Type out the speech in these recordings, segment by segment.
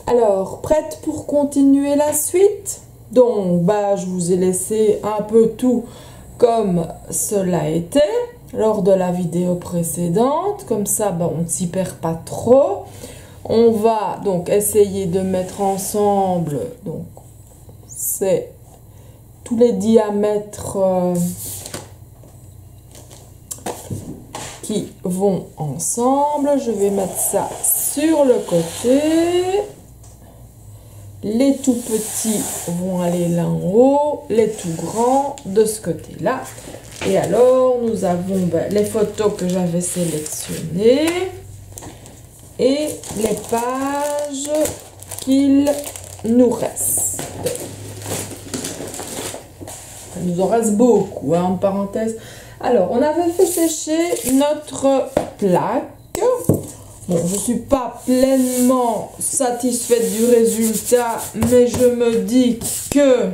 Alors, prête pour continuer la suite? Donc, je vous ai laissé un peu tout comme cela était lors de la vidéo précédente. Comme ça, on ne s'y perd pas trop. On va donc essayer de mettre ensemble, donc c'est tous les diamètres qui vont ensemble. Je vais mettre ça sur le côté. Les tout petits vont aller là en haut, les tout grands de ce côté-là. Et alors, nous avons les photos que j'avais sélectionnées et les pages qu'il nous reste. Il nous en reste beaucoup, en parenthèse. Alors, on avait fait sécher notre plaque. Bon, je ne suis pas pleinement satisfaite du résultat, mais je me dis que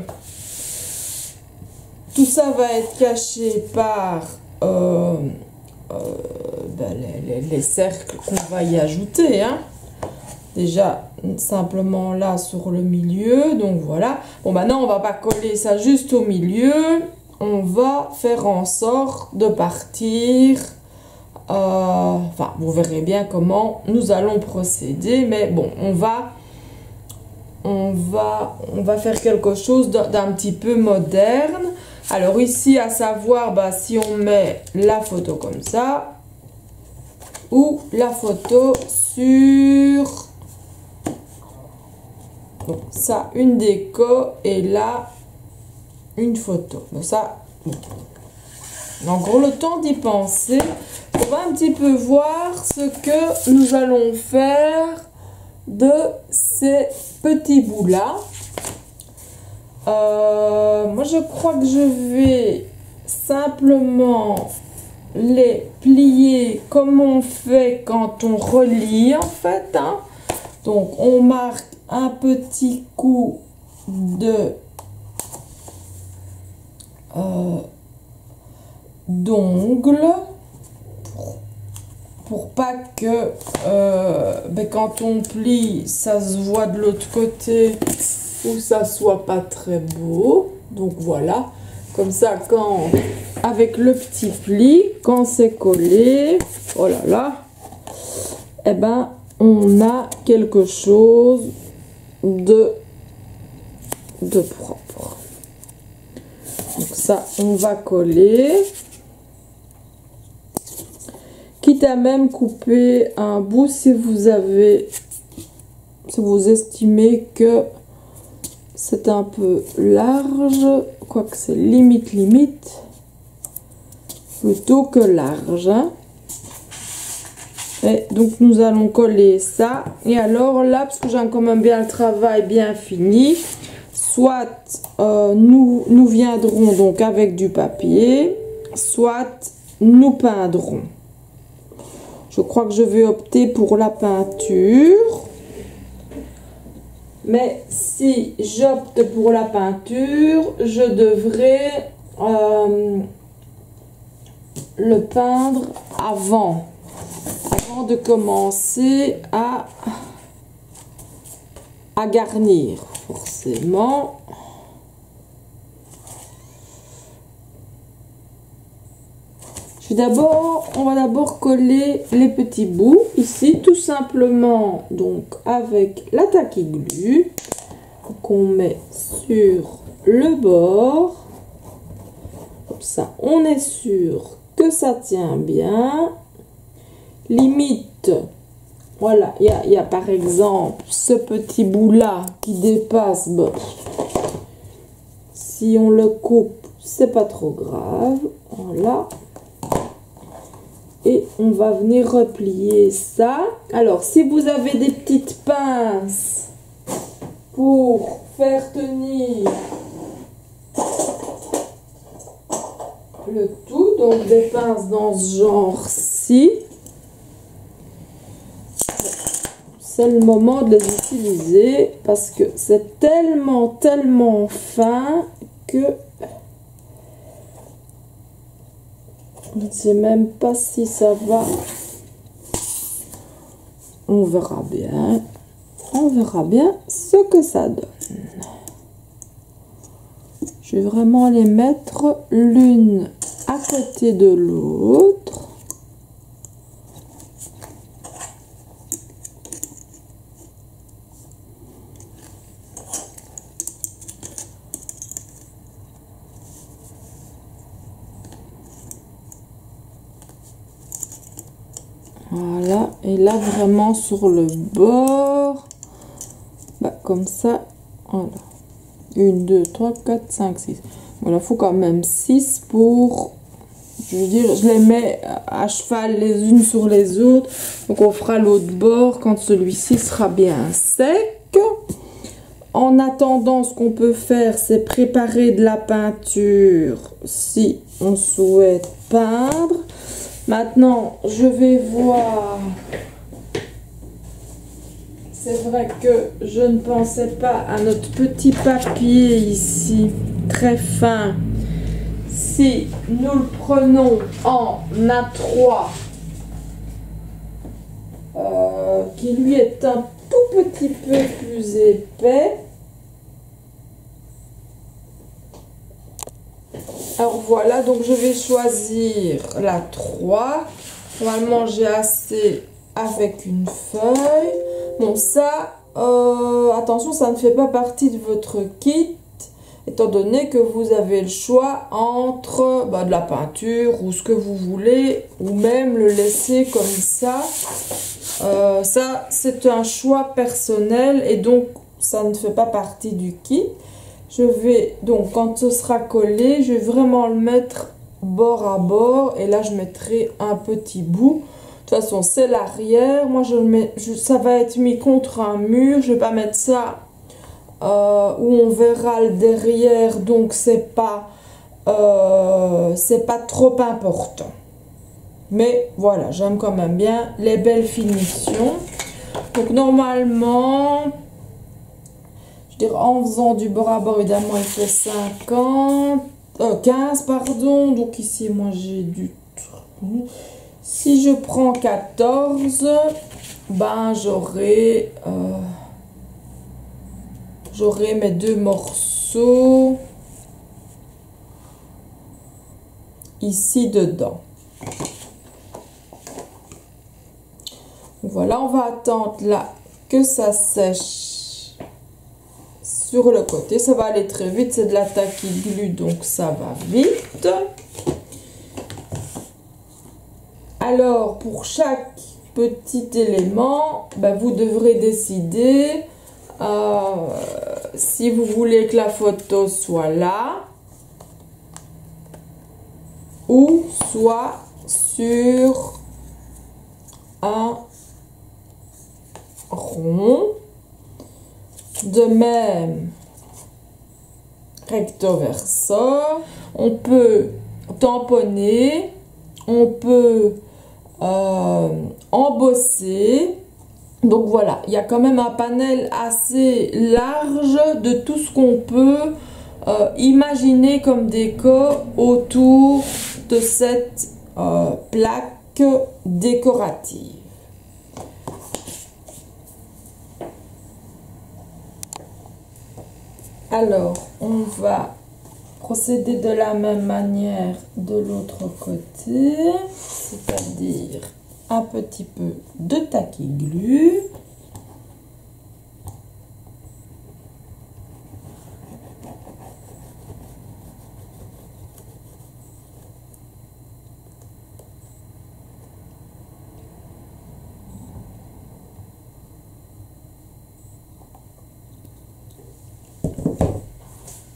tout ça va être caché par les cercles qu'on va y ajouter. Déjà, simplement là sur le milieu, donc voilà. Bon, maintenant, on va pas coller ça juste au milieu. On va faire en sorte de partir... enfin, vous verrez bien comment nous allons procéder, mais bon, on va faire quelque chose d'un petit peu moderne. Alors ici, à savoir, si on met la photo comme ça, ou la photo sur... Donc ça, une déco, et là, une photo. Donc ça, en gros, le temps d'y penser. On va un petit peu voir ce que nous allons faire de ces petits bouts-là. Moi, je crois que je vais simplement les plier comme on fait quand on relie, en fait. Donc, on marque un petit coup de d'ongle pour pas que quand on plie ça se voit de l'autre côté ou ça soit pas très beau. Donc voilà, comme ça, quand avec le petit pli, quand c'est collé, oh là là, on a quelque chose de propre. Donc ça, on va coller. Quitte à même couper un bout si vous estimez que c'est un peu large, quoique c'est limite plutôt que large. Et donc nous allons coller ça. Et alors là, parce que j'ai quand même bien le travail bien fini, soit nous viendrons donc avec du papier, soit nous peindrons. Je crois que je vais opter pour la peinture. Mais si j'opte pour la peinture, je devrais le peindre avant de commencer à garnir, forcément. On va d'abord coller les petits bouts ici, tout simplement, donc avec la tacky glue qu'on met sur le bord. Comme ça, on est sûr que ça tient bien. Limite, voilà, il y a par exemple ce petit bout là qui dépasse. Bon, si on le coupe, c'est pas trop grave. Voilà. Et on va venir replier ça. Alors, si vous avez des petites pinces pour faire tenir le tout, donc des pinces dans ce genre-ci, c'est le moment de les utiliser parce que c'est tellement fin que je ne sais même pas si ça va. On verra bien. On verra bien ce que ça donne. Je vais vraiment les mettre l'une à côté de l'autre. Voilà, et là vraiment sur le bord, bah, comme ça, voilà. 1, 2, 3, 4, 5, 6. Voilà, il faut quand même 6 pour, je veux dire, je les mets à cheval les unes sur les autres. Donc on fera l'autre bord quand celui-ci sera bien sec. En attendant, ce qu'on peut faire, c'est préparer de la peinture si on souhaite peindre. Maintenant, je vais voir. C'est vrai que je ne pensais pas à notre petit papier ici, très fin. Si nous le prenons en A3, qui lui est un tout petit peu plus épais. Alors voilà, donc je vais choisir la 3. Normalement, j'ai assez avec une feuille. Bon, ça, attention, ça ne fait pas partie de votre kit, étant donné que vous avez le choix entre de la peinture ou ce que vous voulez, ou même le laisser comme ça. Ça, c'est un choix personnel et donc ça ne fait pas partie du kit. Je vais donc, quand ce sera collé, je vais vraiment le mettre bord à bord et là je mettrai un petit bout. De toute façon, c'est l'arrière. Moi, ça va être mis contre un mur. Je vais pas mettre ça où on verra le derrière, donc c'est pas trop important. Mais voilà, j'aime quand même bien les belles finitions. Donc normalement, en faisant du bord à bord, évidemment, il fait 15, pardon. Donc ici, moi, j'ai du... Si je prends 14, ben, j'aurai mes deux morceaux ici dedans. Voilà, on va attendre là que ça sèche sur le côté. Ça va aller très vite, c'est de la tacky glue, donc ça va vite. Alors, pour chaque petit élément, vous devrez décider si vous voulez que la photo soit là ou soit sur un rond. De même, recto verso, on peut tamponner, on peut embosser. Donc voilà, il y a quand même un panel assez large de tout ce qu'on peut imaginer comme décor autour de cette plaque décorative. Alors, on va procéder de la même manière de l'autre côté, c'est-à-dire un petit peu de tacky glue.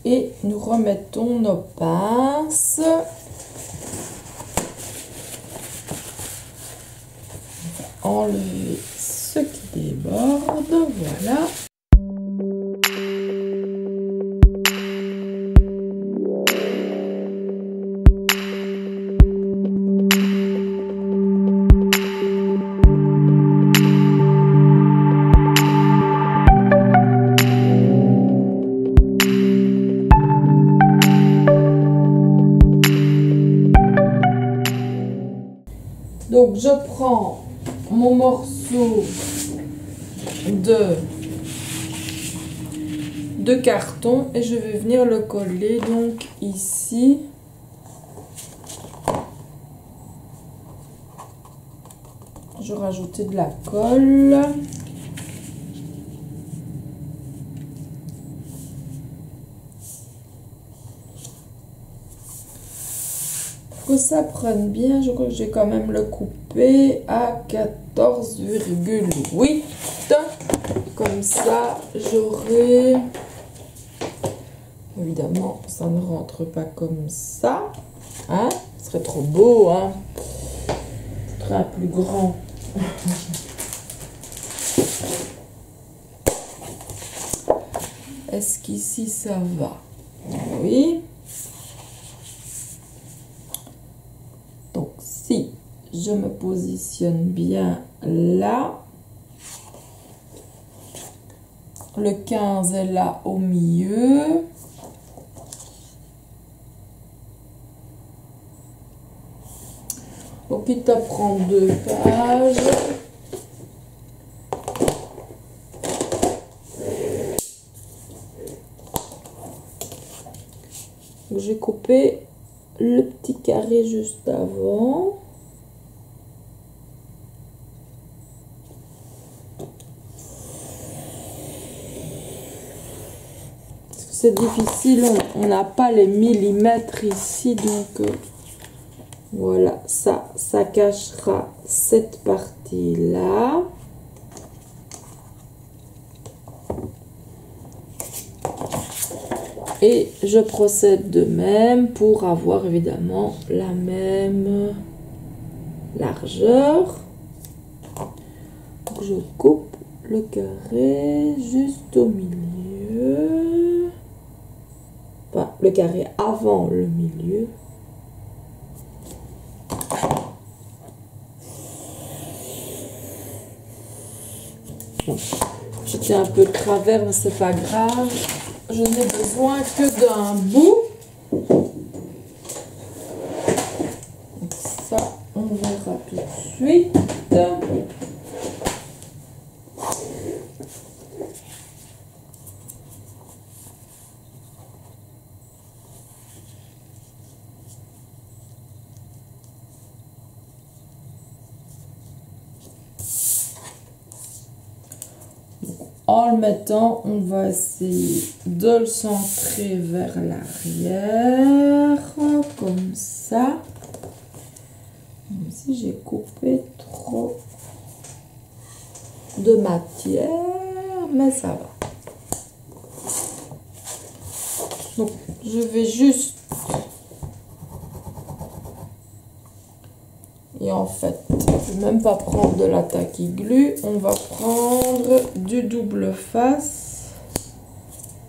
Et nous remettons nos pinces. Enlever ce qui déborde, voilà. Donc je prends mon morceau de de carton et je vais venir le coller donc ici. Je rajoutais de la colle. Pour que ça prenne bien, je crois que j'ai quand même le coupé à 14,8. Comme ça, j'aurai... Évidemment, ça ne rentre pas comme ça. Hein? Ce serait trop beau, hein? Très plus grand. Est-ce qu'ici ça va? Oui. Donc si je me positionne bien là, le 15 est là au milieu. Donc il te prend 2 pages. J'ai coupé le petit carré juste avant. C'est difficile, on n'a pas les millimètres ici, donc voilà, ça cachera cette partie-là. Et je procède de même pour avoir évidemment la même largeur. Donc je coupe le carré juste au milieu. Enfin, le carré avant le milieu. Bon, j'étais un peu de travers, mais c'est pas grave. Je n'ai besoin que d'un bout. Donc ça, on verra tout de suite. En le mettant, on va essayer de le centrer vers l'arrière, comme ça. Même si j'ai coupé trop de matière, mais ça va. Donc, je vais juste... Et en fait, je ne vais même pas prendre de la tacky glue, on va prendre du double face.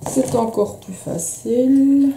C'est encore plus facile.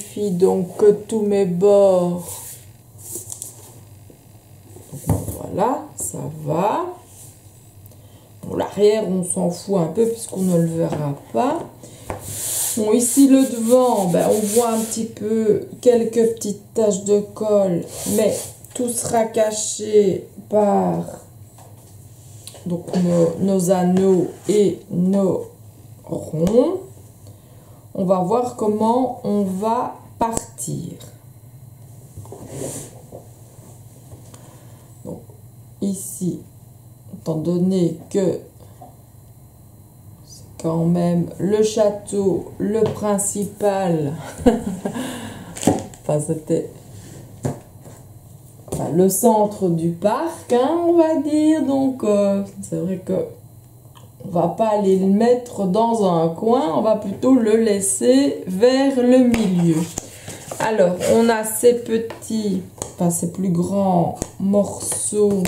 vérifie donc que tous mes bords, voilà, ça va. Bon, l'arrière, on s'en fout un peu puisqu'on ne le verra pas. Bon, ici, le devant, ben, on voit un petit peu quelques petites taches de colle, mais tout sera caché par donc, nos anneaux et nos ronds. On va voir comment on va partir. Donc, ici, étant donné que c'est quand même le château, le principal, enfin c'était le centre du parc, hein, on va dire, donc c'est vrai que on va pas aller le mettre dans un coin, on va plutôt le laisser vers le milieu. Alors, on a ces petits, enfin ces plus grands morceaux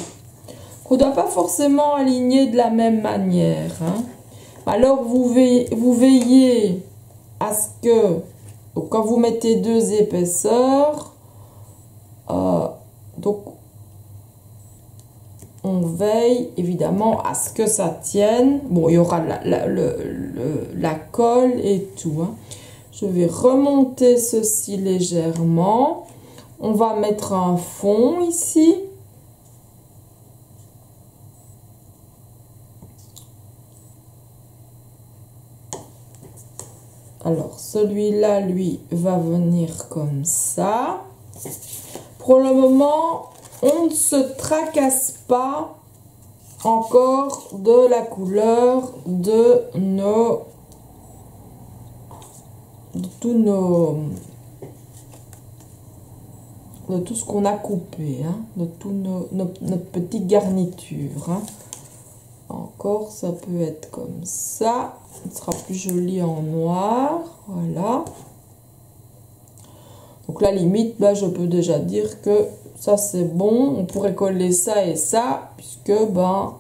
qu'on ne doit pas forcément aligner de la même manière. Hein. Alors, vous veillez à ce que, donc, quand vous mettez 2 épaisseurs, donc on veille évidemment à ce que ça tienne. Bon, il y aura la colle et tout. Hein. Je vais remonter ceci légèrement. On va mettre un fond ici. Alors, celui-là, lui, va venir comme ça. Pour le moment, on ne se tracasse pas encore de la couleur de tout ce qu'on a coupé, hein, de tout notre petite garniture. Hein. Encore, ça peut être comme ça. Ce sera plus joli en noir. Voilà. Donc la limite, là, je peux déjà dire que ça, c'est bon. On pourrait coller ça et ça, puisque, ben...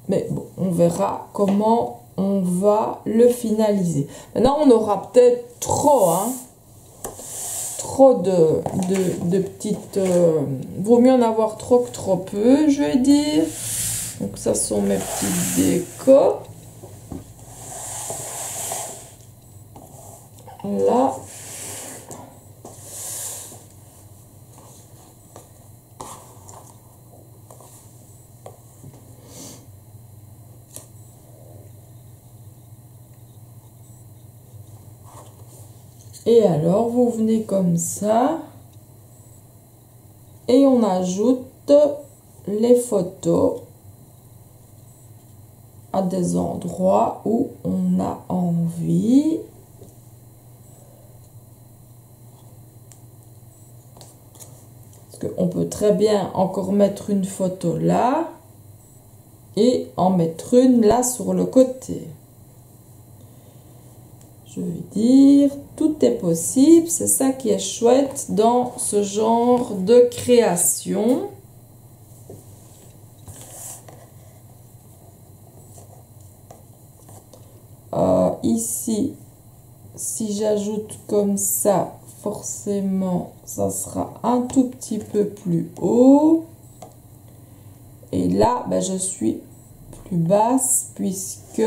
Mais bon, on verra comment on va le finaliser. Maintenant, on aura peut-être trop, hein. Trop de petites... vaut mieux en avoir trop que trop peu, je vais dire. Donc, ça sont mes petites décos. Là. Et alors, vous venez comme ça. Et on ajoute les photos à des endroits où on a envie. Parce qu'on peut très bien encore mettre une photo là et en mettre une là sur le côté. Je veux dire, tout est possible, c'est ça qui est chouette dans ce genre de création. Ici, si j'ajoute comme ça, forcément, ça sera un tout petit peu plus haut. Et là, ben, je suis plus basse puisque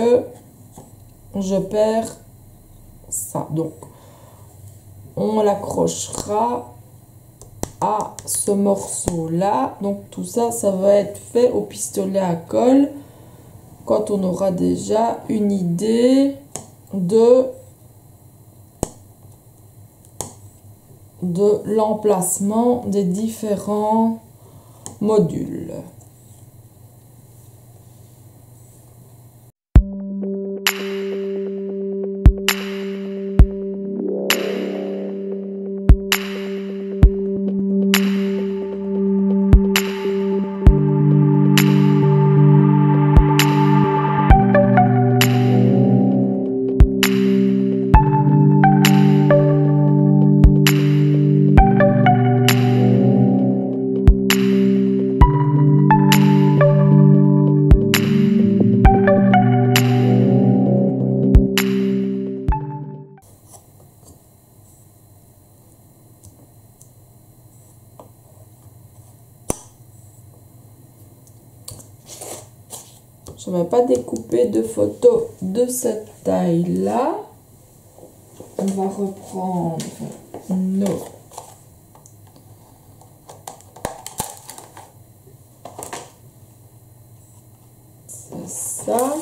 je perds ça. Donc, on l'accrochera à ce morceau-là. Donc, tout ça, ça va être fait au pistolet à colle quand on aura déjà une idée de l'emplacement des différents modules. Je ne vais pas découper de photos de cette taille-là. On va reprendre nos... C'est ça.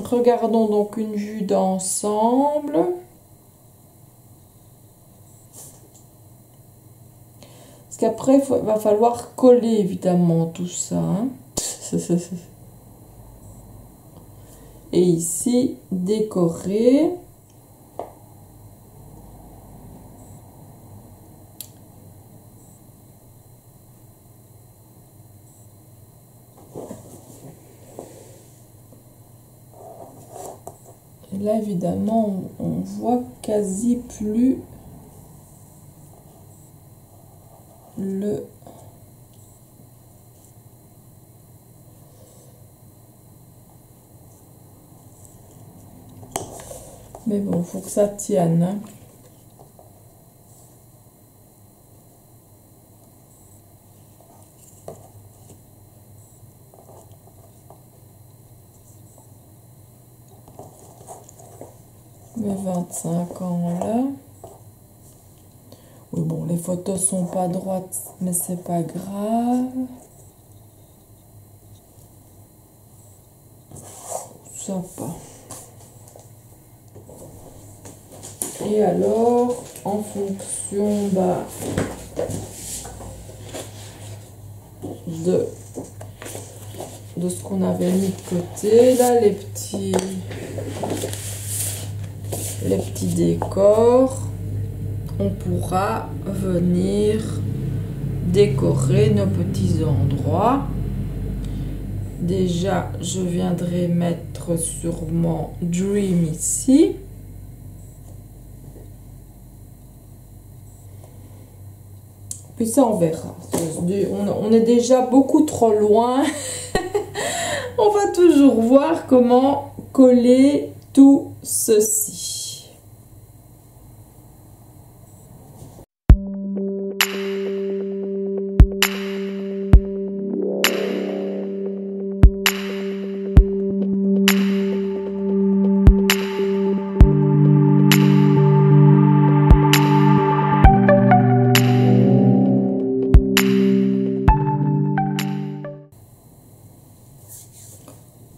Regardons donc une vue d'ensemble. Parce qu'après, il va falloir coller évidemment tout ça. Hein. Et ici, décorer. Et là, évidemment, on voit quasi plus le... Mais bon, il faut que ça tienne. Hein. Mes 25 ans là. Oui, bon, les photos sont pas droites, mais c'est pas grave. Ça pas. Et alors, en fonction de ce qu'on avait mis de côté, là, les petits décors, on pourra venir décorer nos petits endroits. Déjà, je viendrai mettre sûrement Dream ici. Puis ça, on verra. On est déjà beaucoup trop loin. On va toujours voir comment coller tout ceci.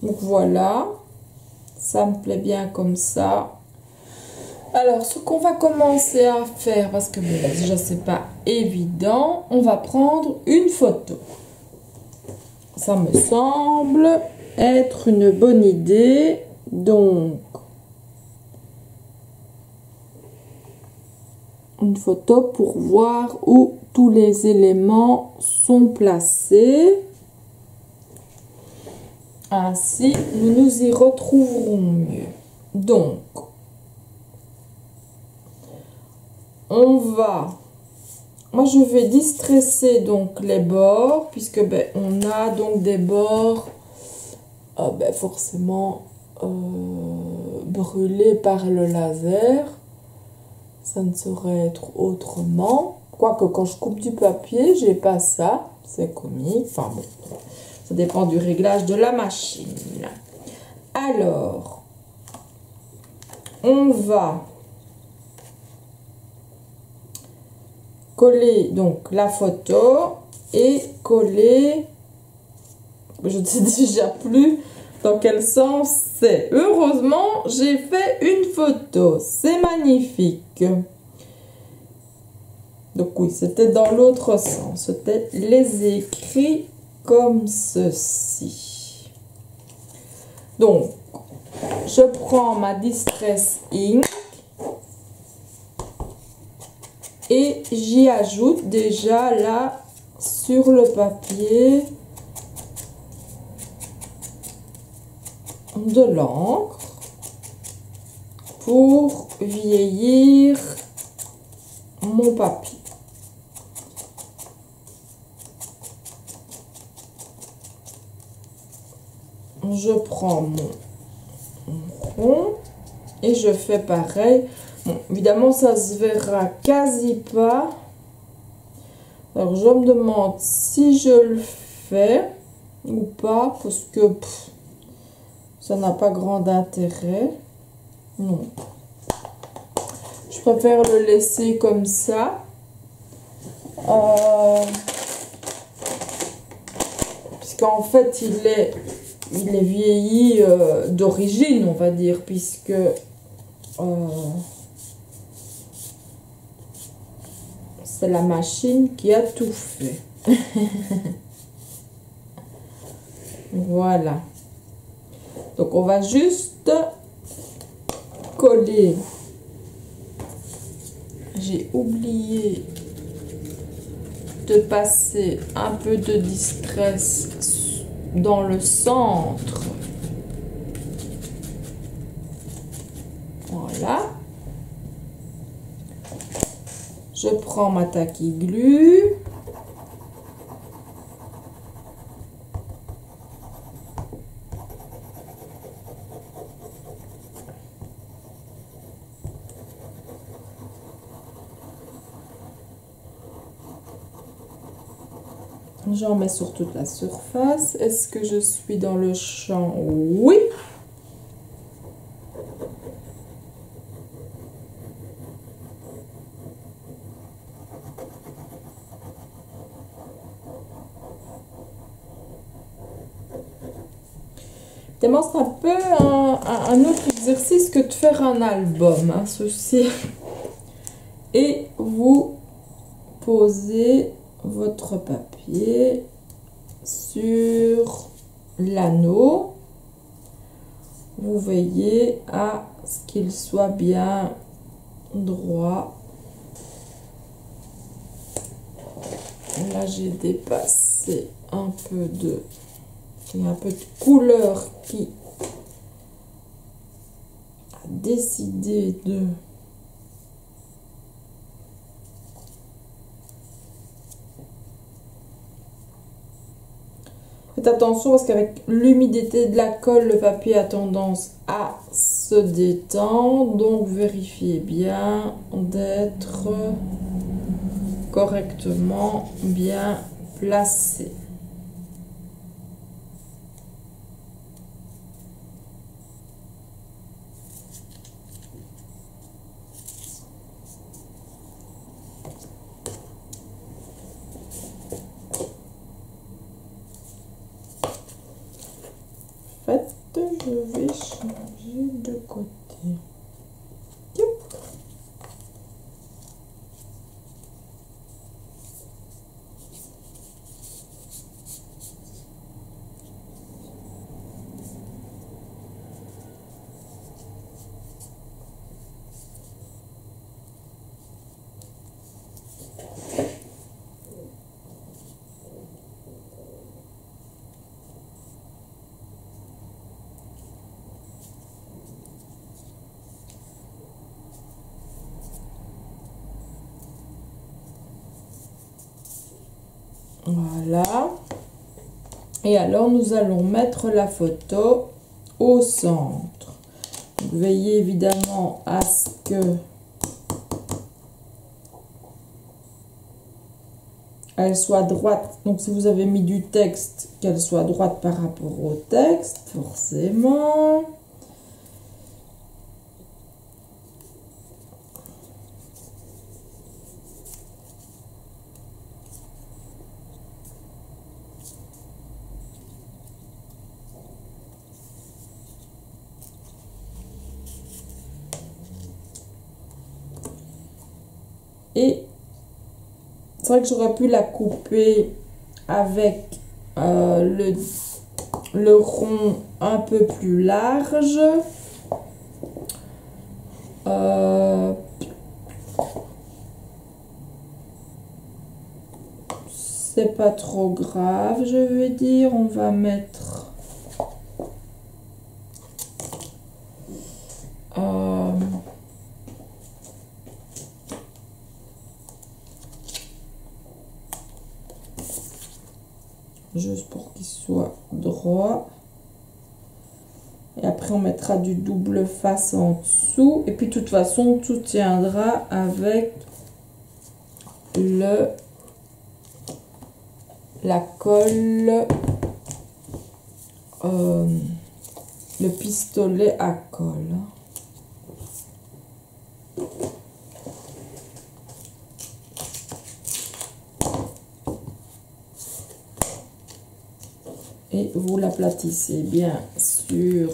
Donc voilà, ça me plaît bien comme ça. Alors, ce qu'on va commencer à faire, parce que bon, déjà c'est pas évident, on va prendre une photo. Ça me semble être une bonne idée. Donc, une photo pour voir où tous les éléments sont placés. Ainsi, nous nous y retrouverons mieux. Donc, moi je vais distresser donc les bords, puisque on a donc des bords forcément brûlés par le laser. Ça ne saurait être autrement. Quoique quand je coupe du papier, j'ai pas ça. C'est comique. Enfin bon. Ça dépend du réglage de la machine. Alors, on va coller donc la photo et coller, je ne sais déjà plus dans quel sens c'est. Heureusement, j'ai fait une photo. C'est magnifique. Donc oui, c'était dans l'autre sens. C'était les écrits comme ceci. Donc, je prends ma Distress Ink et j'y ajoute déjà là sur le papier de l'encre pour vieillir mon papier. Je prends mon rond et je fais pareil. Bon, évidemment, ça se verra quasi pas. Alors, je me demande si je le fais ou pas, parce que ça n'a pas grand intérêt. Non. Je préfère le laisser comme ça. Puisqu'en fait, il est il est vieilli d'origine, on va dire, puisque c'est la machine qui a tout fait. Voilà. Donc on va juste coller. J'ai oublié de passer un peu de distress dans le centre. Voilà. Je prends ma tacky glue. J'en mets sur toute la surface. Est-ce que je suis dans le champ? Oui. Tellement c'est un peu un autre exercice que de faire un album, hein, ceci. Et vous posez votre papier sur l'anneau. Vous veillez à ce qu'il soit bien droit. Là, j'ai dépassé un peu de... Il y a un peu de couleur qui a décidé de... Faites attention parce qu'avec l'humidité de la colle, le papier a tendance à se détendre. Donc, vérifiez bien d'être correctement bien placé. Je vais changer de côté. Voilà. Et alors, nous allons mettre la photo au centre. Donc, veillez évidemment à ce que elle soit droite. Donc, si vous avez mis du texte, qu'elle soit droite par rapport au texte, forcément. Et c'est vrai que j'aurais pu la couper avec le rond un peu plus large. C'est pas trop grave, je vais dire. On va mettre... juste pour qu'il soit droit. Et après, on mettra du double face en dessous. Et puis, de toute façon, tout tiendra avec la colle, le pistolet à colle. et vous l'aplatissez bien sûr.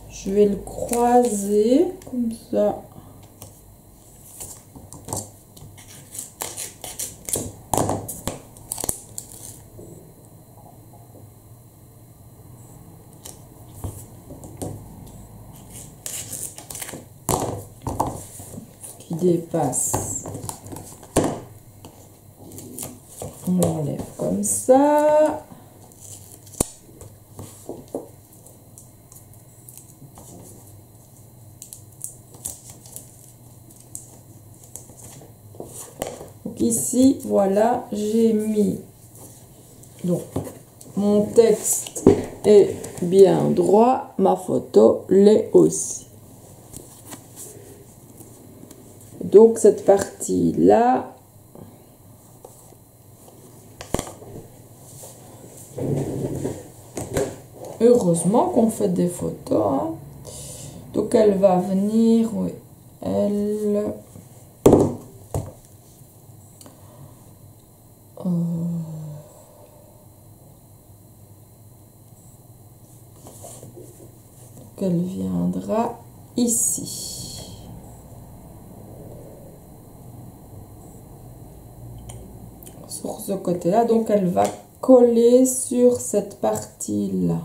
Je vais le croiser comme ça. Qui dépasse. On l'enlève comme ça. Ici, voilà, j'ai mis, donc mon texte est bien droit, ma photo l'est aussi. Donc cette partie-là, heureusement qu'on fait des photos, hein. Donc elle va venir, oui, elle... qu'elle viendra ici. Sur ce côté-là, donc elle va coller sur cette partie-là.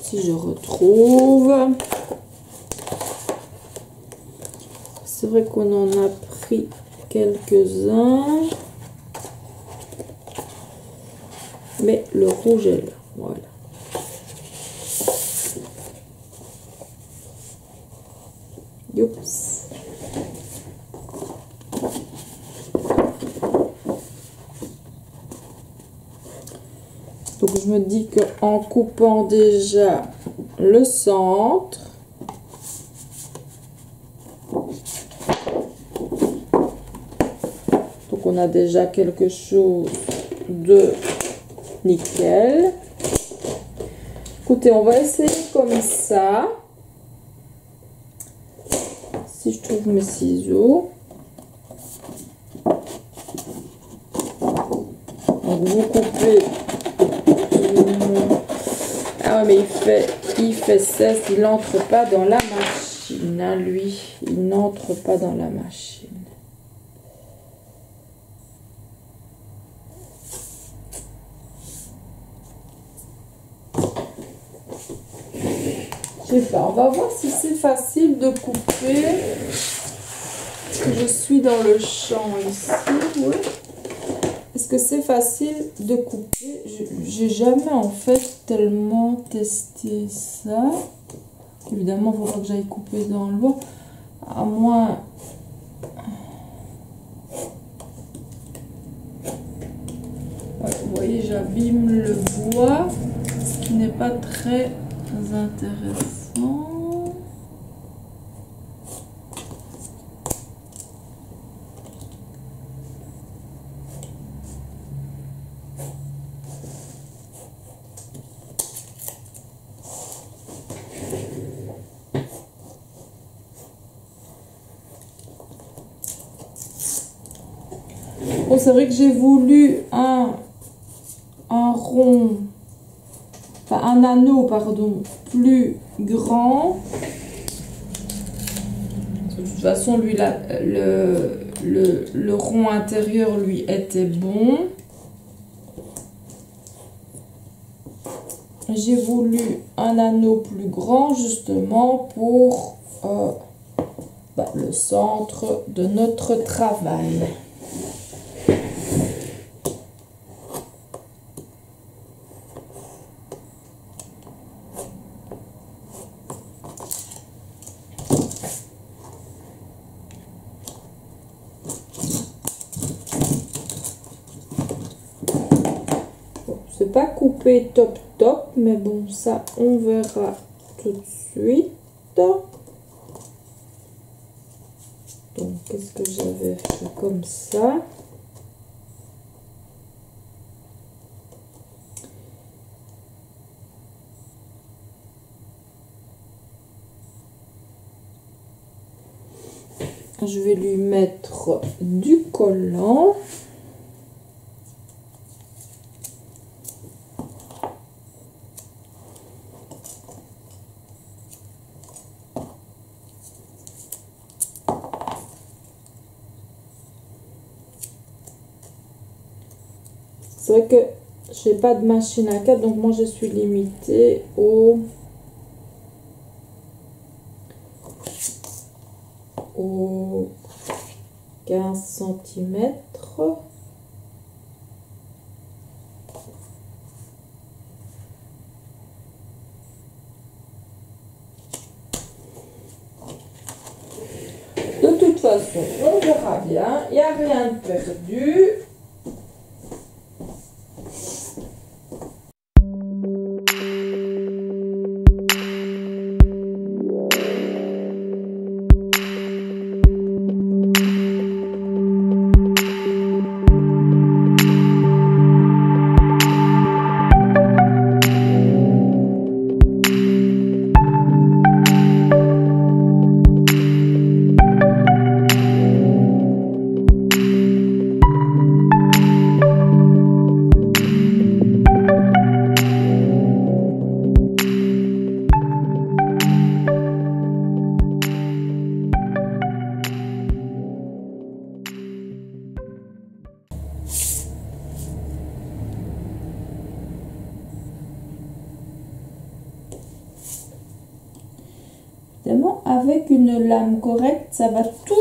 si je retrouve. C'est vrai qu'on en a pris quelques-uns. Mais le rouge est là. Voilà. Oups. Donc je me dis que en coupant déjà le centre, donc on a déjà quelque chose de nickel. Écoutez, on va essayer comme ça. Si je trouve mes ciseaux. Donc vous coupez. Ah ouais, mais il fait 16, il n'entre pas dans la machine, hein, lui. Il n'entre pas dans la machine. Je sais pas, on va voir si c'est facile de couper. Est-ce que je suis dans le champ ici? Oui. Est-ce que c'est facile de couper? J'ai jamais en fait tellement testé ça. Évidemment, il faudra que j'aille couper dans le bois. À moins... Ouais, vous voyez, j'abîme le bois, ce qui n'est pas très intéressant. Bon, c'est vrai que j'ai voulu un rond, enfin un anneau, pardon, plus grand. De toute façon, lui, là, le rond intérieur, lui, était bon. J'ai voulu un anneau plus grand, justement, pour le centre de notre travail. C'est pas coupé top, mais bon, ça, on verra tout de suite. Donc, qu'est-ce que j'avais fait comme ça? Je vais lui mettre du collant. C'est vrai que j'ai pas de machine à 4, donc moi je suis limitée au 15 cm. De toute façon, on verra bien, il n'y a rien de perdu. avec une lame correcte, ça va tout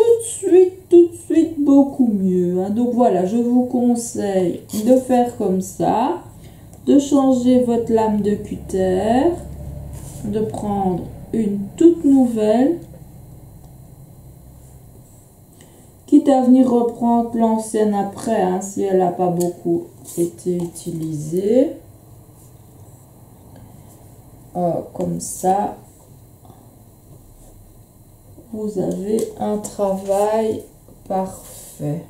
de suite beaucoup mieux. Hein. Donc voilà, je vous conseille de faire comme ça, de changer votre lame de cutter, de prendre une toute nouvelle, quitte à venir reprendre l'ancienne après, hein, si elle n'a pas beaucoup été utilisée. Comme ça, vous avez un travail parfait.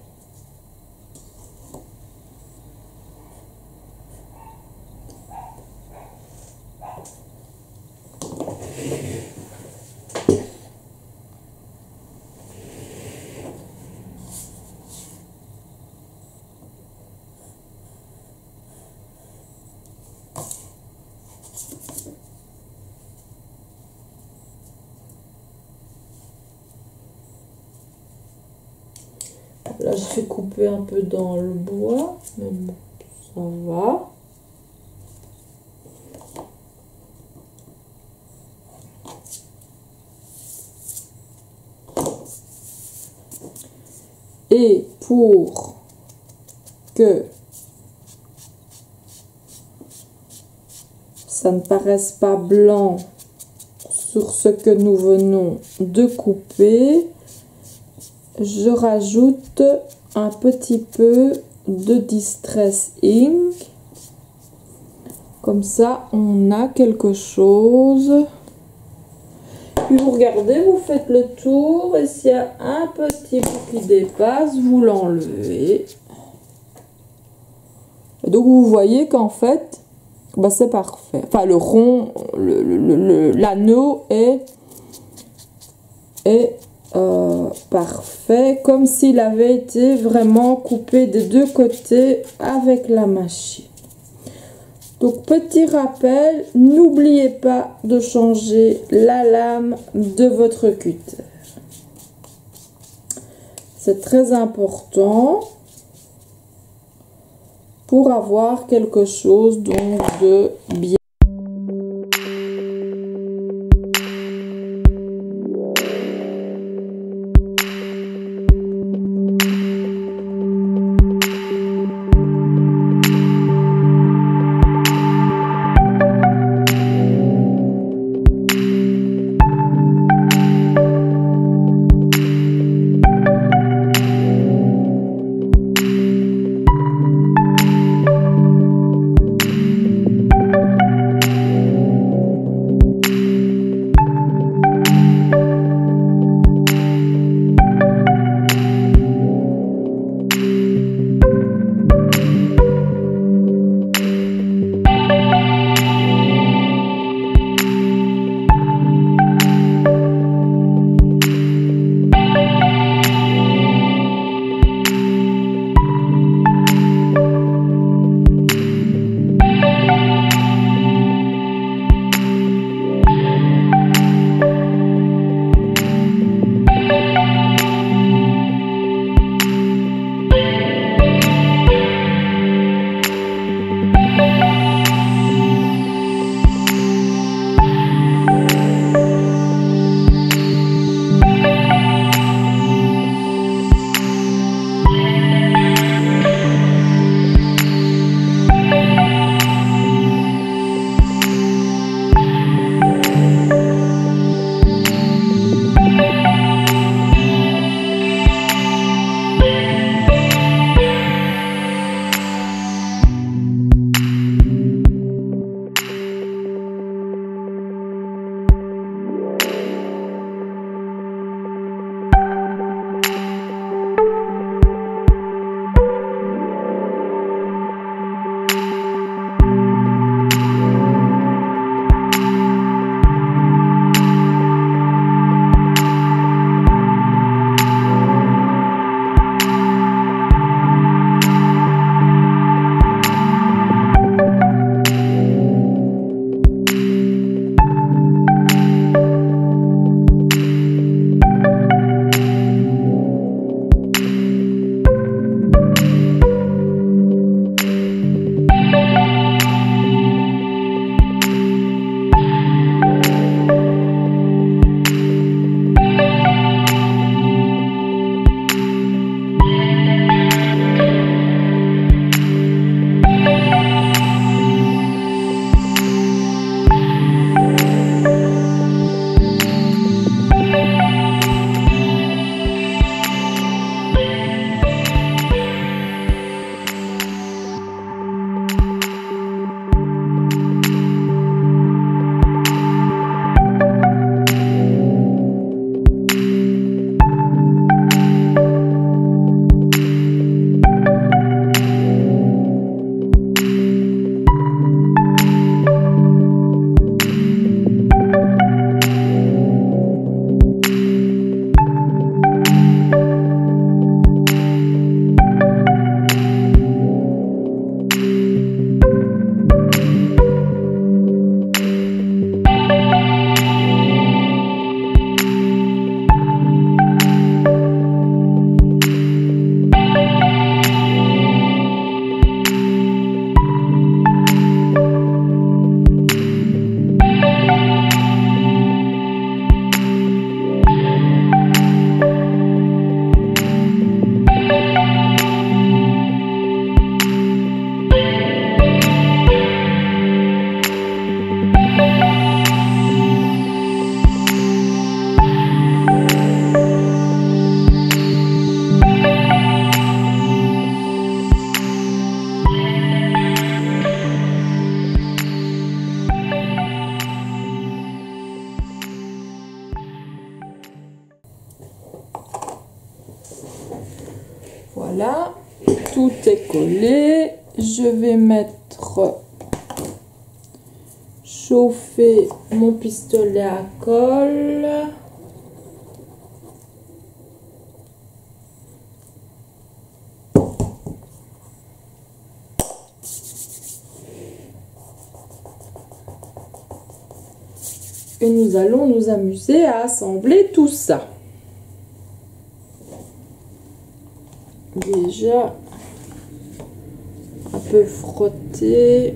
Là, je vais couper un peu dans le bois, mais bon, ça va. Et pour que ça ne paraisse pas blanc sur ce que nous venons de couper, je rajoute un petit peu de Distress Ink. Comme ça, on a quelque chose. Puis vous regardez, vous faites le tour et s'il y a un petit bout qui dépasse, vous l'enlevez. Et donc vous voyez qu'en fait, bah, c'est parfait. Enfin, le rond, l'anneau est parfait, comme s'il avait été vraiment coupé des deux côtés avec la machine. Donc petit rappel, n'oubliez pas de changer la lame de votre cutter. C'est très important pour avoir quelque chose donc de bien. coller. Je vais mettre chauffer mon pistolet à colle. Et nous allons nous amuser à assembler tout ça. Déjà, un peu frotter.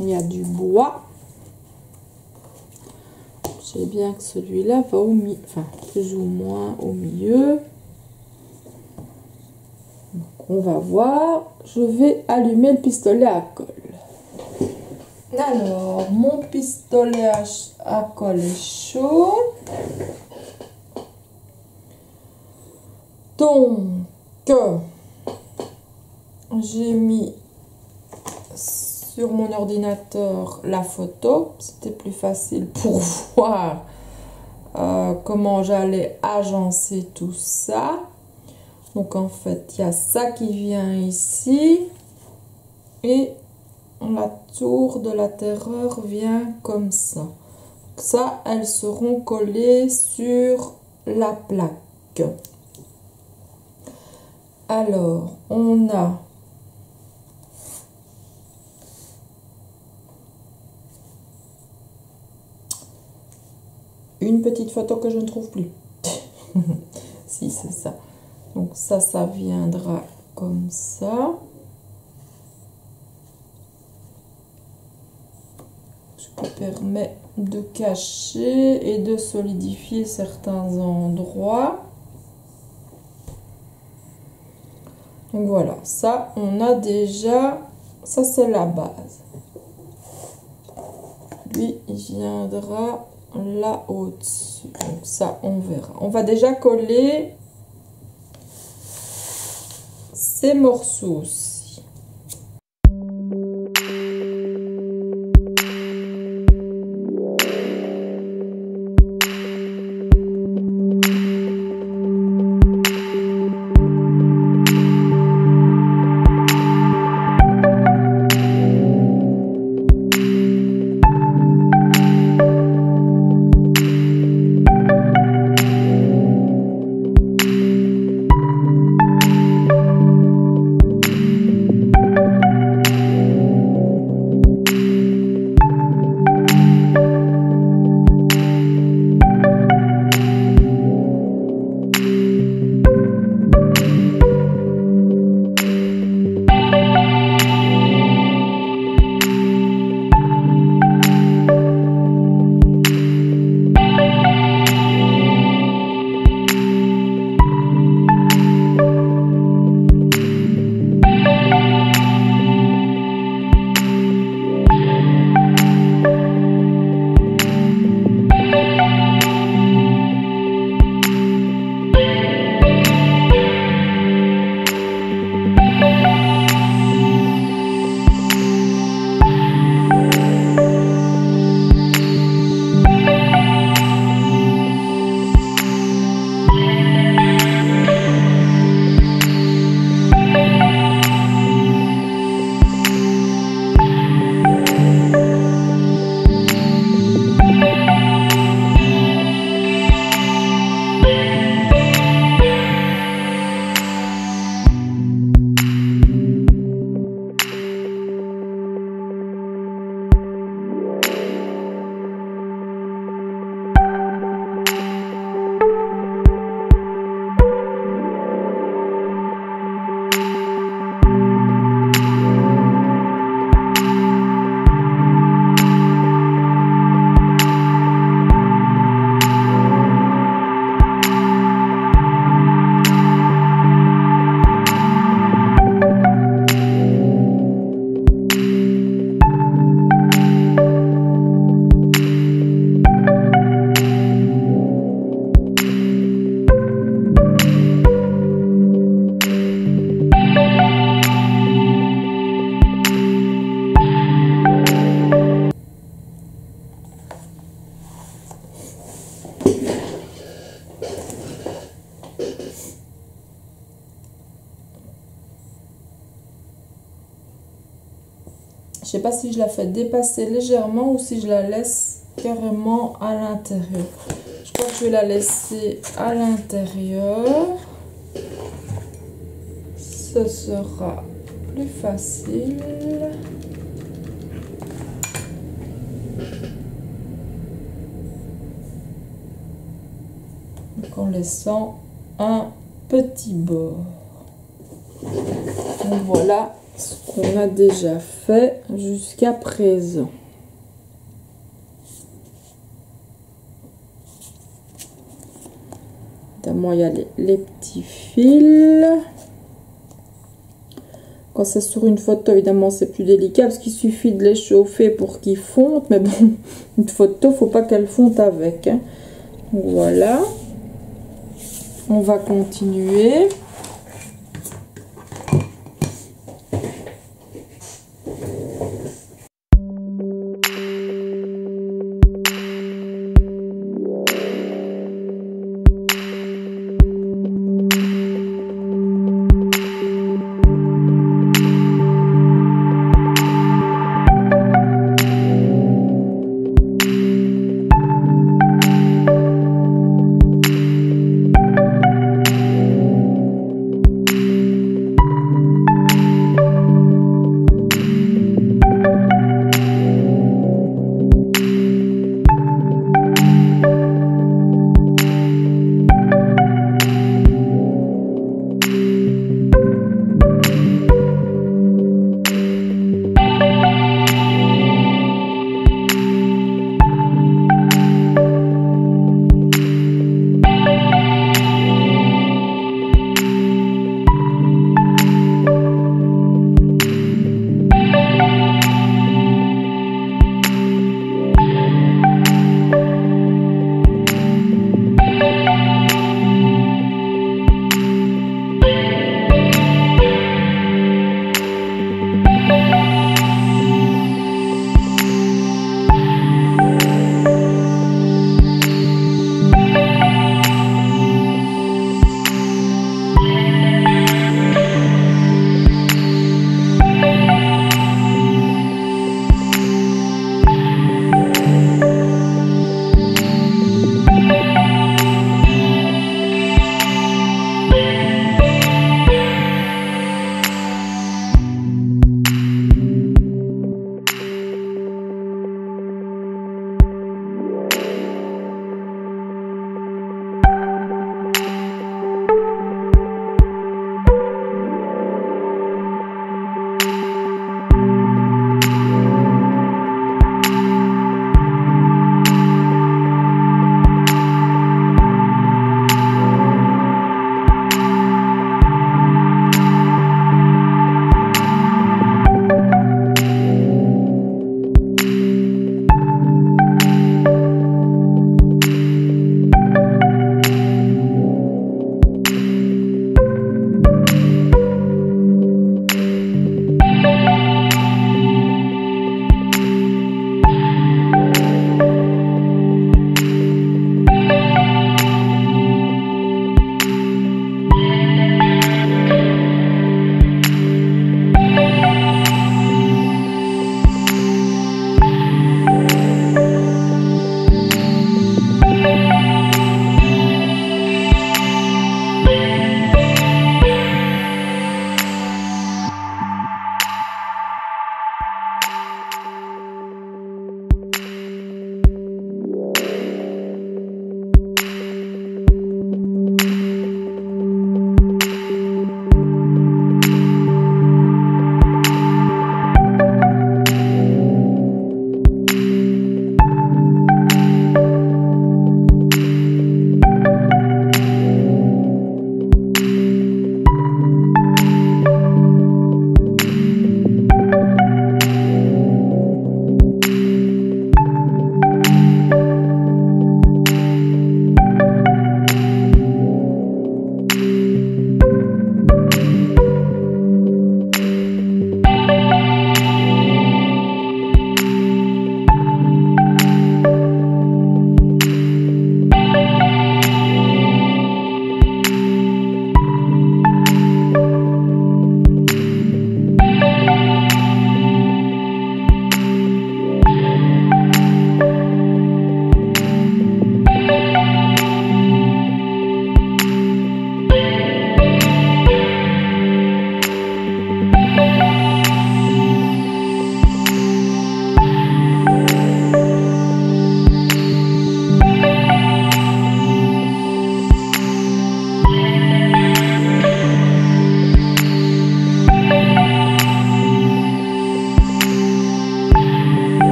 Il y a du bois. Je sais bien que celui-là va au milieu, enfin plus ou moins au milieu. Donc, on va voir. Je vais allumer le pistolet à colle. Alors, mon pistolet à colle est chaud. Donc, j'ai mis sur mon ordinateur la photo. C'était plus facile pour voir comment j'allais agencer tout ça. Donc, en fait, il y a ça qui vient ici. Et la tour de la terreur vient comme ça. Ça, elles seront collées sur la plaque. Alors, on a une petite photo que je ne trouve plus. Si, c'est ça. Donc ça viendra comme ça. Ce qui permet de cacher et de solidifier certains endroits. Donc voilà, ça on a déjà, ça c'est la base. Lui il viendra là au-dessus. Donc ça on verra. On va déjà coller ces morceaux-ci. sais pas si je la fais dépasser légèrement ou si je la laisse carrément à l'intérieur. Je crois que je vais la laisser à l'intérieur. Ce sera plus facile. Donc en laissant un petit bord. Donc voilà ce qu'on a déjà fait jusqu'à présent. Évidemment, il y a les petits fils. Quand c'est sur une photo, évidemment, c'est plus délicat parce qu'il suffit de les chauffer pour qu'ils fondent. Mais bon, une photo, faut pas qu'elle fonde avec. Hein. Donc voilà. On va continuer.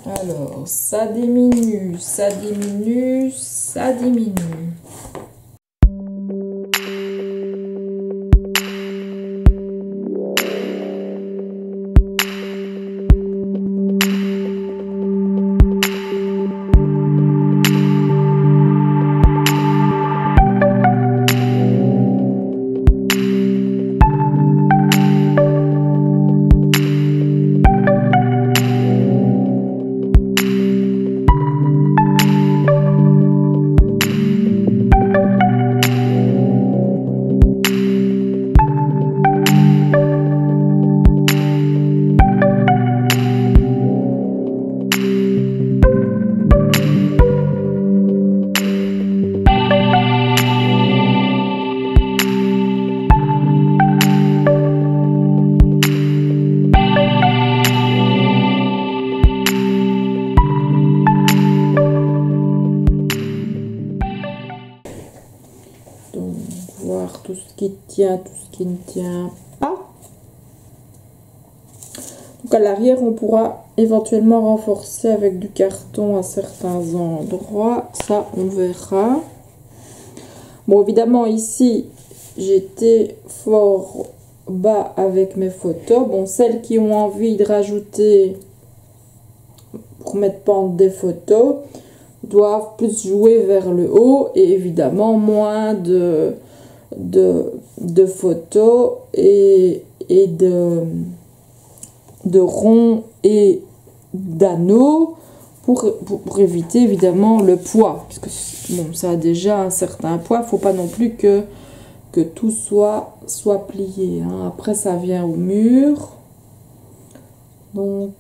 Alors, ça diminue, ça diminue, ça diminue. Donc, voir tout ce qui tient, tout ce qui ne tient pas. Donc, à l'arrière, on pourra éventuellement renforcer avec du carton à certains endroits. Ça, on verra. Bon, évidemment, ici, j'étais fort bas avec mes photos. Bon, celles qui ont envie de rajouter pour mettre pente des photos doivent plus jouer vers le haut et évidemment moins de photos et de ronds et d'anneaux pour éviter évidemment le poids, puisque bon, ça a déjà un certain poids. Il ne faut pas non plus que tout soit plié, hein. Après ça vient au mur, donc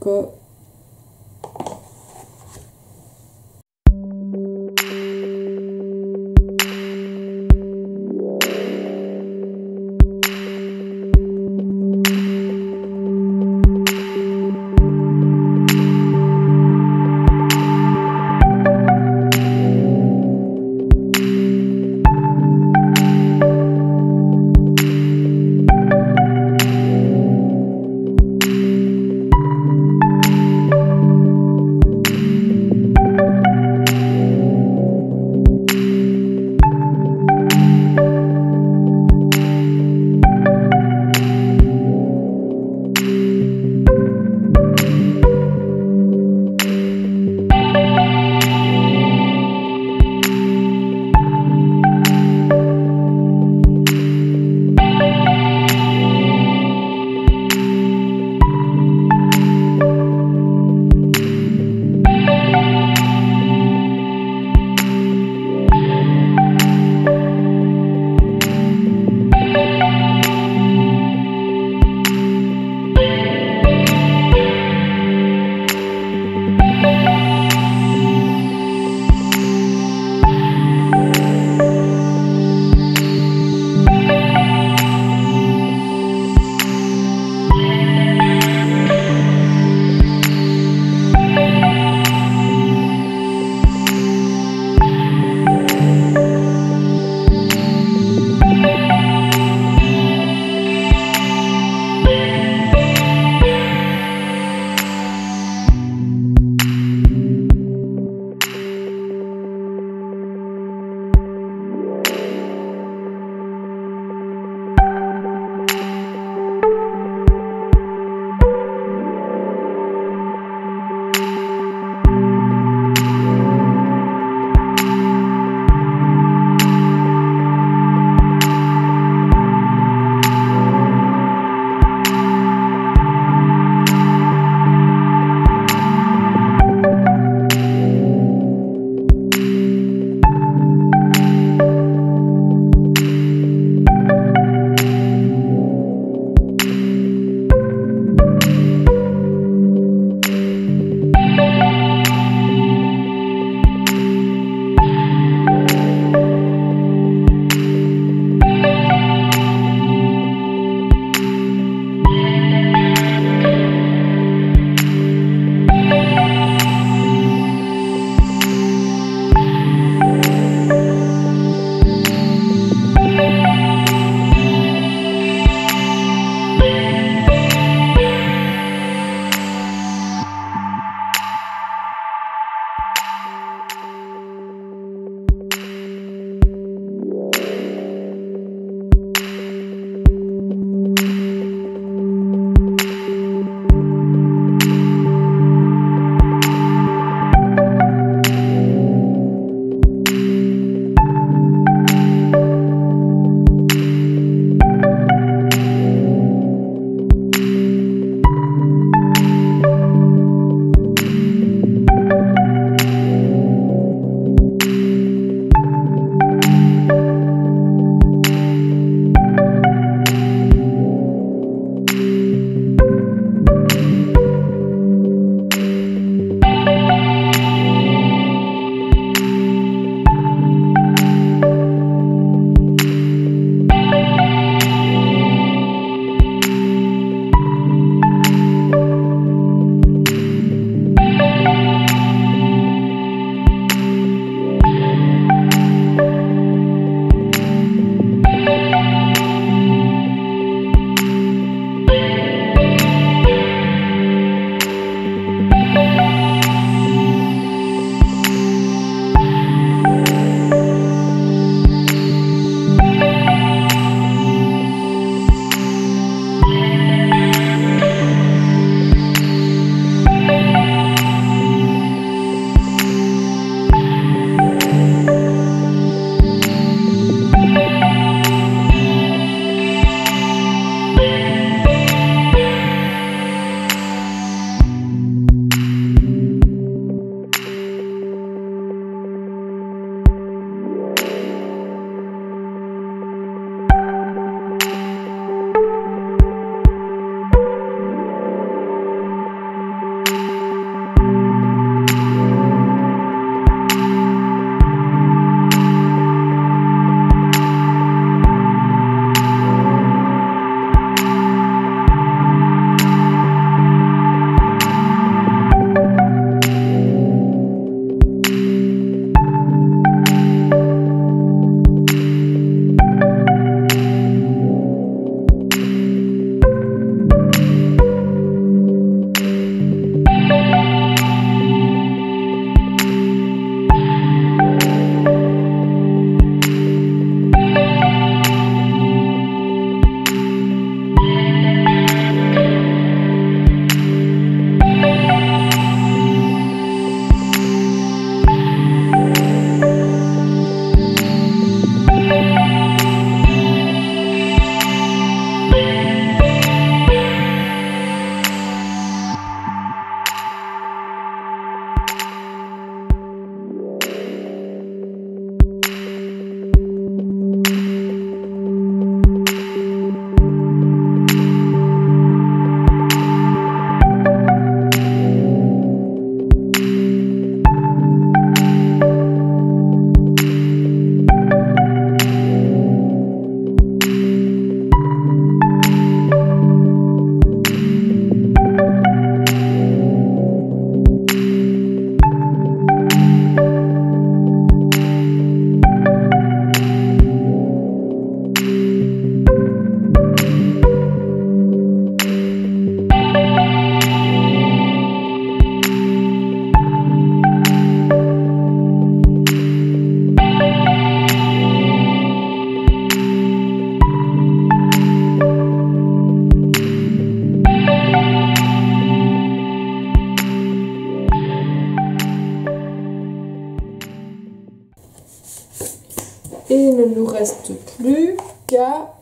reste plus qu'à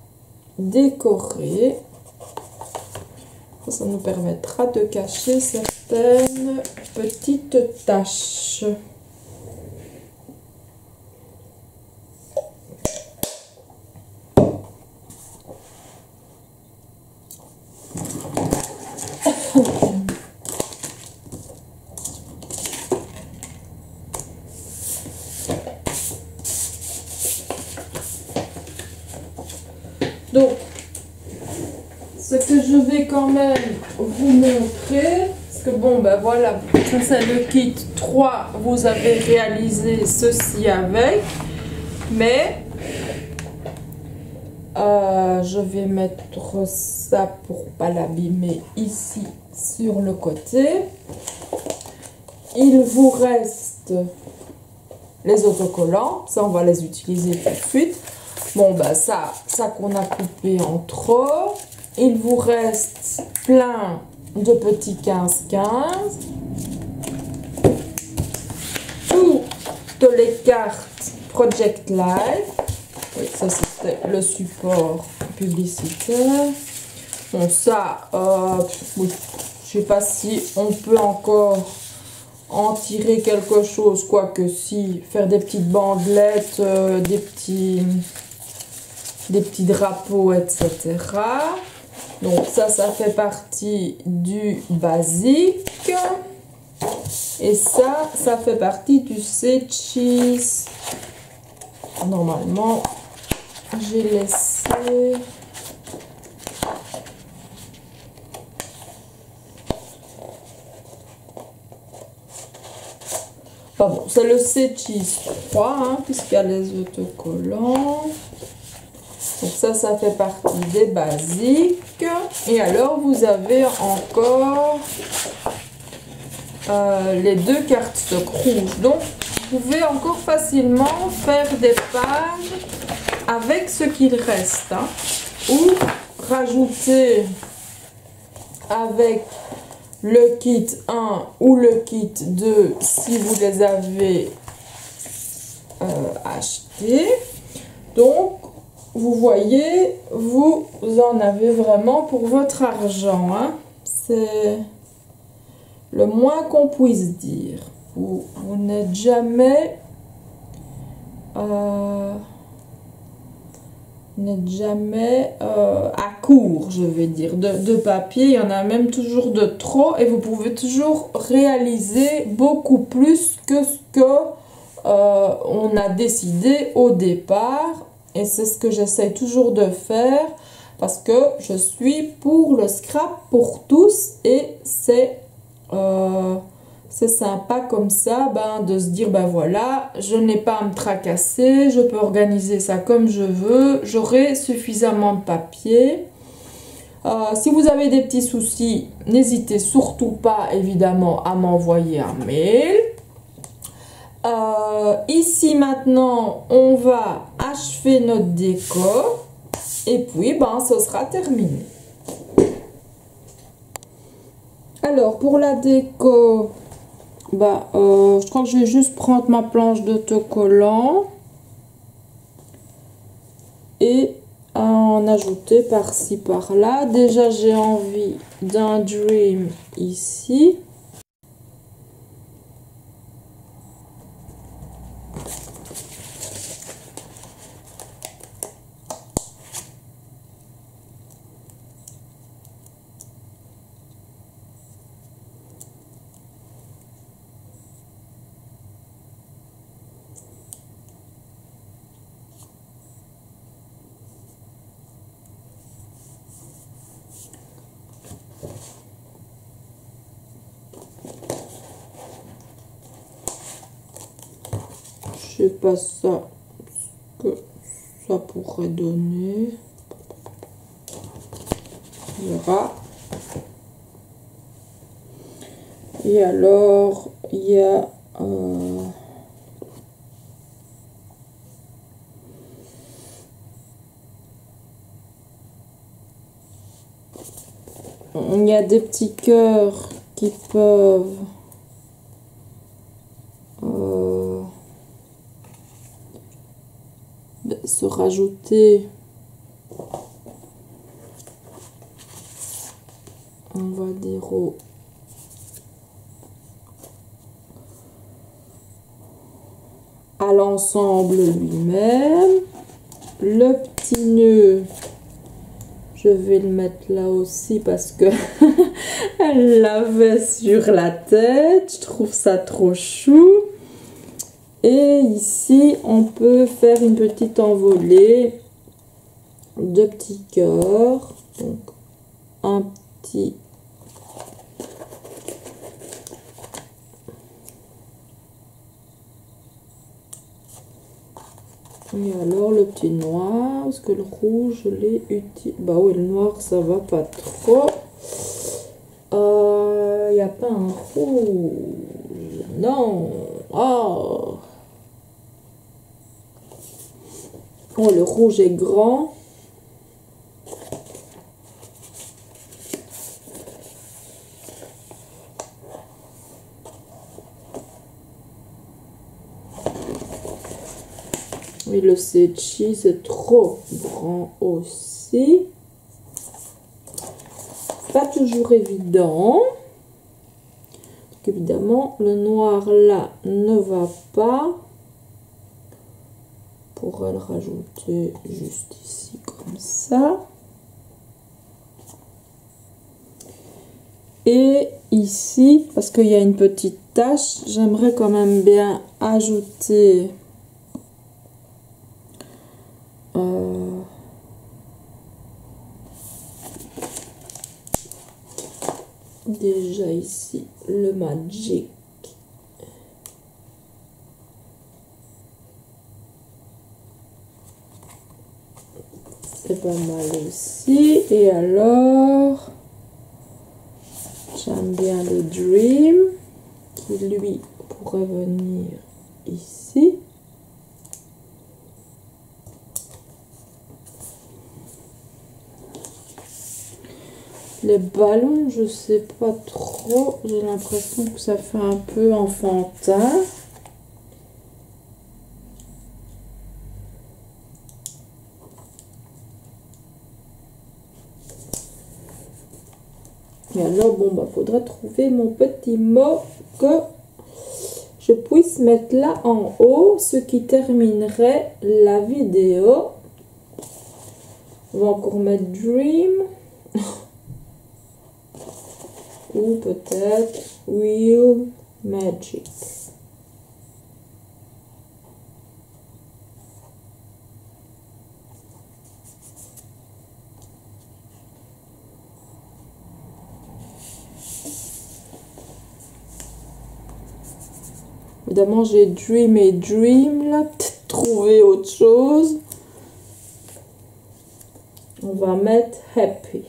décorer. Ça nous permettra de cacher certaines petites taches. Donc, ce que je vais quand même vous montrer, parce que bon, ben voilà, ça c'est le kit 3, vous avez réalisé ceci avec, mais je vais mettre ça pour pas l'abîmer ici sur le côté. Il vous reste les autocollants, ça on va les utiliser tout de suite. Bon, bah ça qu'on a coupé en trop. Il vous reste plein de petits 15-15. Toutes les cartes Project Life. Oui, ça c'était le support publicitaire. Bon, ça, oui, je sais pas si on peut encore en tirer quelque chose, quoique si, faire des petites bandelettes, des petits drapeaux, etc. Donc ça fait partie du basique. Et ça fait partie du Set-Cheese. Normalement, j'ai laissé... Enfin bon, c'est le Set-Cheese 3, hein, puisqu'il y a les autocollants. Donc ça fait partie des basiques. Et alors, vous avez encore les deux cartes stock rouges. Donc, vous pouvez encore facilement faire des pages avec ce qu'il reste. Hein, ou rajouter avec le kit 1 ou le kit 2 si vous les avez achetés. Donc, vous voyez, vous en avez vraiment pour votre argent. Hein. C'est le moins qu'on puisse dire. Vous n'êtes jamais... à court, je vais dire, de papier. Il y en a même toujours de trop et vous pouvez toujours réaliser beaucoup plus que ce que on a décidé au départ. Et c'est ce que j'essaie toujours de faire parce que je suis pour le scrap pour tous et c'est sympa comme ça de se dire voilà, je n'ai pas à me tracasser, je peux organiser ça comme je veux, j'aurai suffisamment de papier. Si vous avez des petits soucis, n'hésitez surtout pas évidemment à m'envoyer un mail. Ici maintenant on va achever notre déco et puis ce sera terminé. Alors pour la déco, je crois que je vais juste prendre ma planche d'autocollant et en ajouter par-ci par-là. Déjà j'ai envie d'un dream ici. Je sais pas ça, ce que ça pourrait donner. On verra. Et alors, il y a... il y a des petits cœurs qui peuvent... se rajouter, on va dire, à l'ensemble lui-même. Le petit nœud, je vais le mettre là aussi parce que elle l'avait sur la tête. Je trouve ça trop chou. Et ici, on peut faire une petite envolée de petits cœurs. Donc, un petit... Et alors, le petit noir, parce que le rouge, je l'ai utilisé. Bah oui, le noir, ça va pas trop. Il n'y a pas un rouge. Non. Oh. Oh, le rouge est grand. Et le Sechi, c'est trop grand aussi. Pas toujours évident. Donc, évidemment, le noir là ne va pas. On pourrait le rajouter juste ici comme ça. Et ici, parce qu'il y a une petite tache, j'aimerais quand même bien ajouter déjà ici le Magic. C'est pas mal aussi. Et alors, j'aime bien le Dream qui lui pourrait venir ici. Les ballons, je sais pas trop. J'ai l'impression que ça fait un peu enfantin. Et alors, bon, bah, faudra trouver mon petit mot que je puisse mettre là en haut, ce qui terminerait la vidéo. On va encore mettre Dream. Ou peut-être Real Magic. Évidemment, j'ai Dream et Dream là. Peut-être trouver autre chose. On va mettre Happy.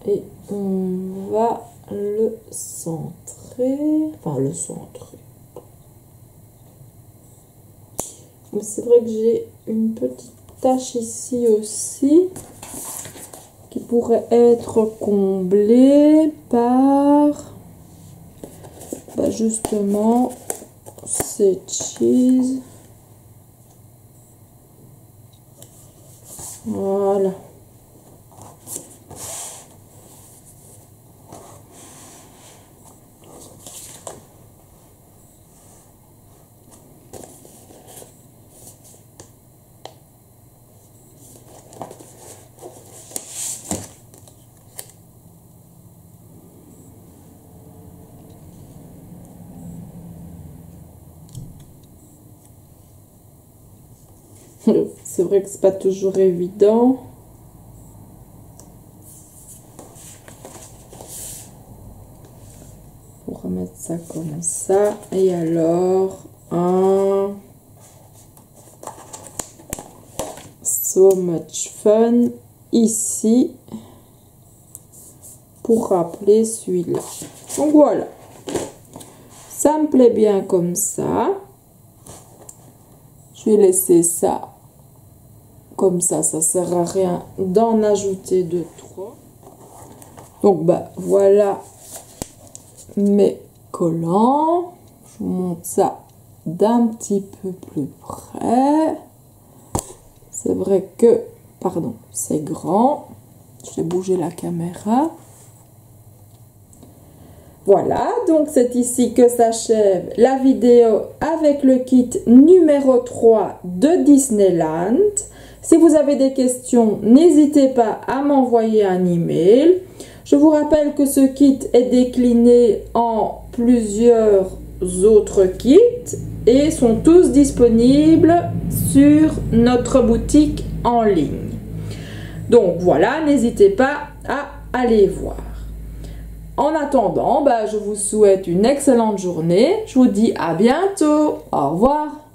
Et on va le centrer. Enfin, le centrer. Mais c'est vrai que j'ai une petite tache ici aussi qui pourrait être comblée par justement ces cheese. Voilà. C'est vrai que c'est pas toujours évident. On va remettre ça comme ça. Et alors, un So Much Fun ici pour rappeler celui-là. Donc voilà. Ça me plaît bien comme ça. Je vais laisser ça comme ça sert à rien d'en ajouter de trop. Donc voilà mes collant. Je vous montre ça d'un petit peu plus près. C'est vrai que, pardon, c'est grand. Je vais bouger la caméra. Voilà, donc c'est ici que s'achève la vidéo avec le kit numéro 3 de Disneyland. Si vous avez des questions, n'hésitez pas à m'envoyer un email. Je vous rappelle que ce kit est décliné en plusieurs autres kits et sont tous disponibles sur notre boutique en ligne. Donc voilà, n'hésitez pas à aller voir. En attendant, je vous souhaite une excellente journée. Je vous dis à bientôt. Au revoir.